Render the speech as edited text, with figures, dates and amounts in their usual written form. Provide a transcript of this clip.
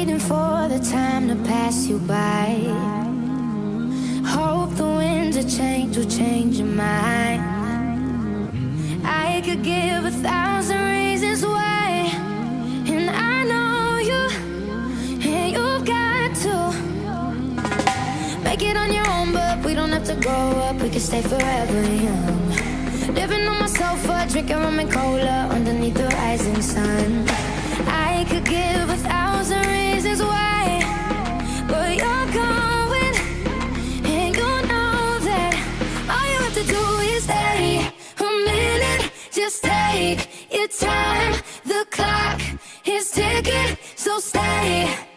waiting for the time to pass you by. Hope the winds of change will change your mind. I could give 1,000 reasons why, and I know you, and you've got to make it on your own, but we don't have to grow up, we can stay forever young. Living on my sofa, drinking rum and cola underneath the rising sun. I could give 1,000 reasons why, but you're going, and you know that all you have to do is stay a minute. Just take your time, the clock is ticking, so stay.